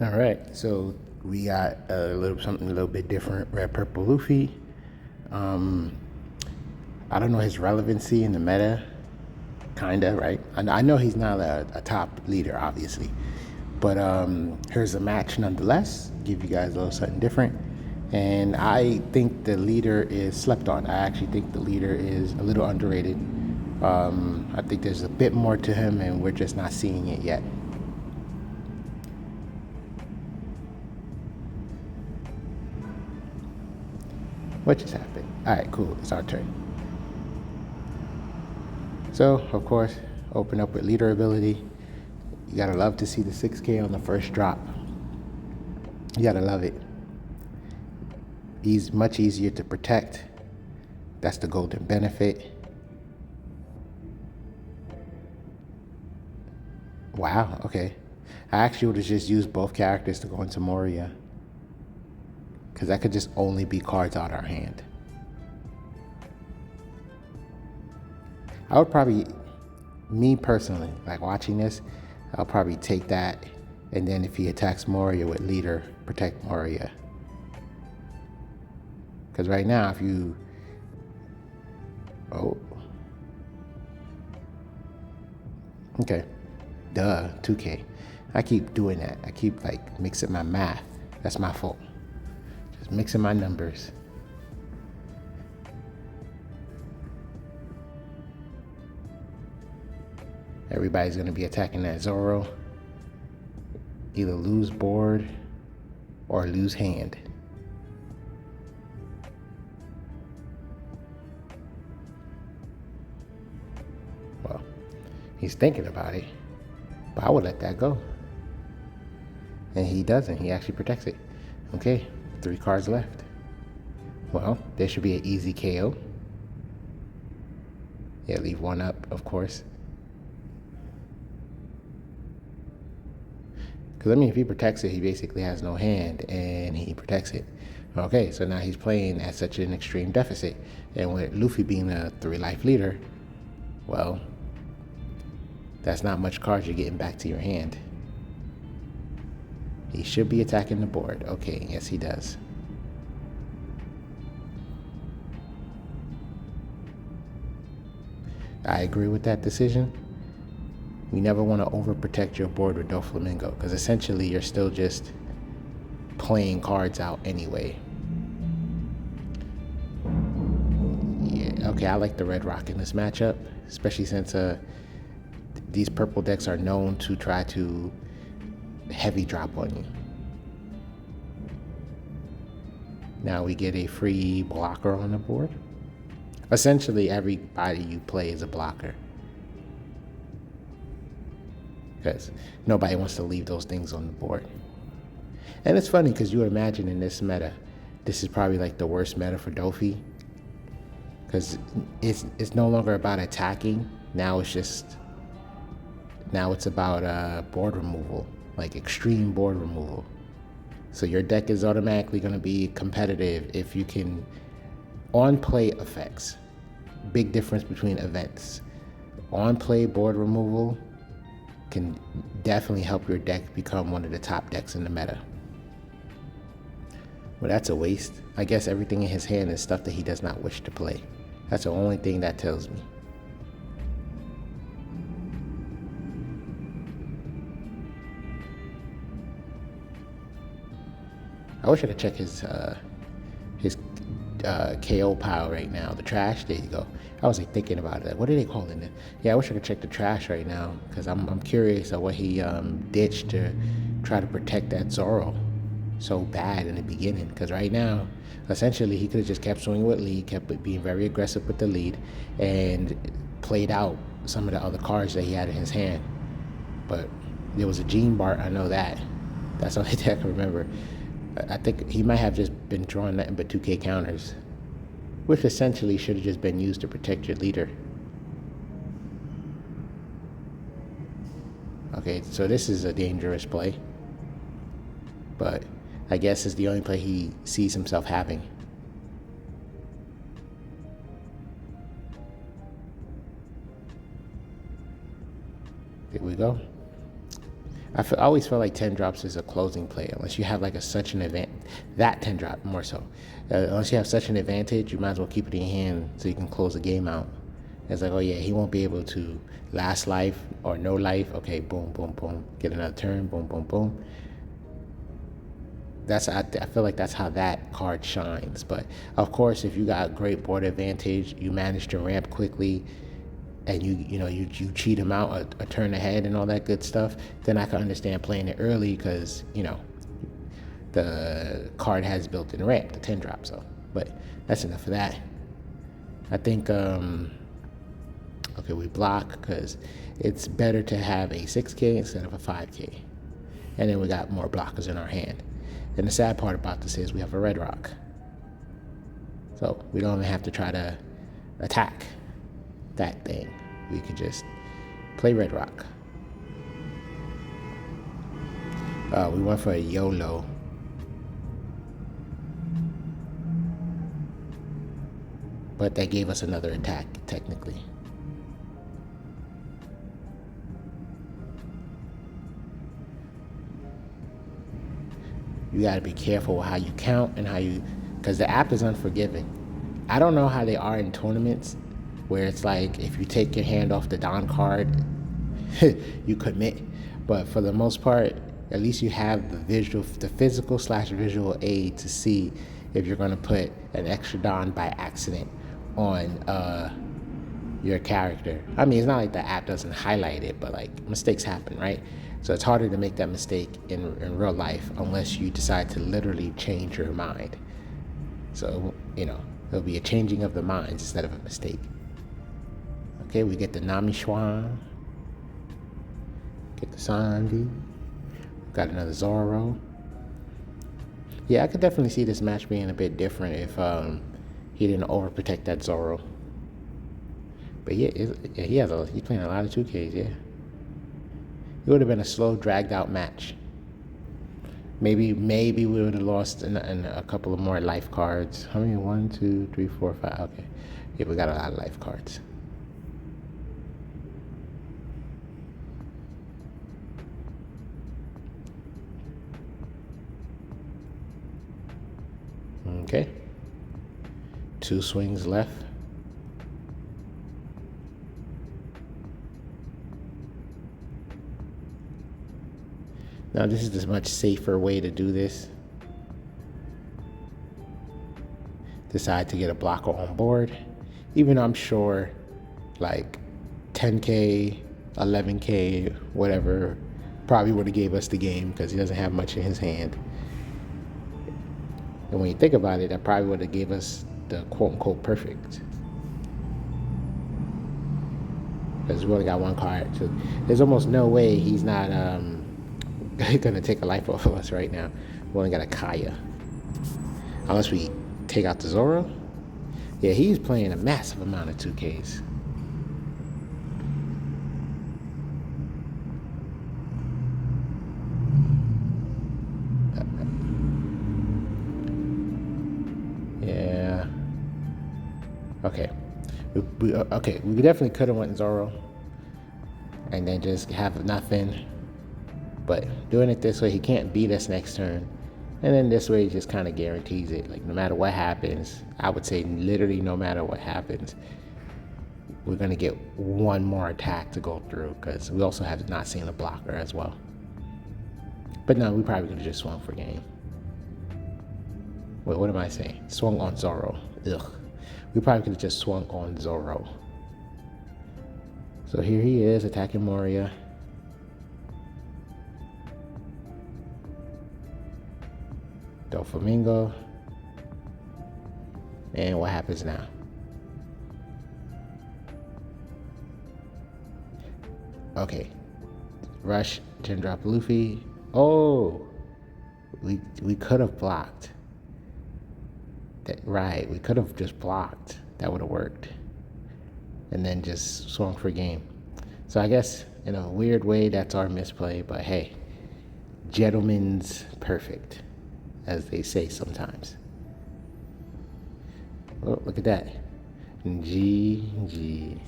All right, so we got something a little bit different. Red Purple Luffy. Um, I don't know his relevancy in the meta, kinda, right? I know he's not a top leader, obviously, but here's a match nonetheless. Give you guys a little something different, and I think the leader is slept on. I actually think the leader is a little underrated. I think there's a bit more to him, and we're just not seeing it yet. What just happened? All right, cool. It's our turn. So, of course, open up with leader ability. You gotta love to see the 6K on the first drop. You gotta love it. He's much easier to protect. That's the golden benefit. Wow, okay. I actually would have just used both characters to go into Moria, because that could just only be cards out our hand. I would probably, me personally, like watching this, I'll probably take that, and then if he attacks Moria with leader, protect Moria. Because right now, if you, oh, okay, duh, 2K. I keep doing that. I keep like mixing my math. That's my fault. Just mixing my numbers. Everybody's gonna be attacking that Zoro. Either lose board or lose hand. Well, he's thinking about it, but I would let that go. And he doesn't, he actually protects it. Okay, 3 cards left. Well, there should be an easy KO. Yeah, leave 1 up, of course. Because, I mean, if he protects it, he basically has no hand, and he protects it. Okay, so now he's playing at such an extreme deficit. And with Luffy being a 3-life leader, well, that's not much cards you're getting back to your hand. He should be attacking the board. Okay, yes he does. I agree with that decision. We never want to overprotect your board with Doflamingo, because essentially you're still just playing cards out anyway. Yeah, okay, I like the red rock in this matchup, especially since these purple decks are known to try to heavy drop on you. Now we get a free blocker on the board. Essentially everybody you play is a blocker, because nobody wants to leave those things on the board. And it's funny because you imagine in this meta, this is probably like the worst meta for Dofi, because it's no longer about attacking. Now it's about board removal, like extreme board removal. So your deck is automatically going to be competitive if you can on play effects. Big difference between events. On play board removal can definitely help your deck become one of the top decks in the meta. Well, that's a waste. I guess everything in his hand is stuff that he does not wish to play. That's the only thing that tells me. I wish I could check his KO pile right now. The trash. There you go. I was like thinking about it. What are they calling it? Yeah, I wish I could check the trash right now, because I'm curious of what he ditched to try to protect that Zoro so bad in the beginning. Because right now, essentially, he could have just kept swinging with lead, kept being very aggressive with the lead, and played out some of the other cards that he had in his hand. But there was a Gene Bart. I know that. That's the only thing I can remember. I think he might have just been drawing nothing but 2K counters, which essentially should have just been used to protect your leader. Okay, so this is a dangerous play, but I guess it's the only play he sees himself having. Here we go. I always feel like 10 drops is a closing play unless you have like such an event. That 10 drop more so. Unless you have such an advantage, you might as well keep it in your hand so you can close the game out. It's like, oh yeah, he won't be able to last life or no life. Okay, boom, boom, boom. Get another turn, boom, boom, boom. I feel like that's how that card shines. But of course, if you got great board advantage, you manage to ramp quickly, and you cheat him out a turn ahead and all that good stuff, then I can understand playing it early because the card has built-in ramp, the 10 drop. So, but that's enough of that. I think okay, we block because it's better to have a 6K instead of a 5K, and then we got more blockers in our hand. And the sad part about this is we have a red rock, so we don't even have to try to attack that thing. We could just play red rock. We went for a YOLO. But that gave us another attack, technically. You gotta be careful with how you count and because the app is unforgiving. I don't know how they are in tournaments where it's like if you take your hand off the Don card, you commit. But for the most part, at least you have the physical/visual aid to see if you're gonna put an extra Don by accident on your character. I mean, it's not like the app doesn't highlight it, but like mistakes happen, right? So it's harder to make that mistake in real life unless you decide to literally change your mind. So, it'll be a changing of the minds instead of a mistake. Okay, we get the Nami Schwan. Get the Sandy. Got another Zoro. Yeah, I could definitely see this match being a bit different if he didn't overprotect that Zoro. But yeah, he's playing a lot of 2Ks, yeah. It would have been a slow, dragged out match. Maybe we would have lost in a couple of more life cards. How many? 1, 2, 3, 4, 5. Okay. Yeah, we got a lot of life cards. Okay. 2 swings left. Now this is the much safer way to do this. Decide to get a blocker on board. Even though I'm sure like 10K, 11K, whatever, probably would have gave us the game because he doesn't have much in his hand. And when you think about it, that probably would have gave us the quote-unquote perfect. Because we only got 1 card. So there's almost no way he's not gonna take a life off of us right now. We only got a Kaya. Unless we take out the Zoro. Yeah, he's playing a massive amount of 2Ks. Yeah. Okay. We definitely could have went Zoro and then just have nothing. But doing it this way, he can't beat us next turn. And then this way, it just kind of guarantees it. Like, no matter what happens, I would say literally no matter what happens, we're going to get 1 more attack to go through because we also have not seen a blocker as well. But no, we probably could have just swung for game. Wait, what am I saying? Swung on Zoro. Ugh. We probably could have just swung on Zoro. So here he is attacking Moria. Doflamingo. And what happens now? Okay. Rush, 10 drop Luffy. Oh! We could have blocked. Right, we could have just blocked. That would have worked. And then just swung for game. So I guess in a weird way that's our misplay, but hey, gentlemen's perfect, as they say sometimes. Oh, look at that. GG.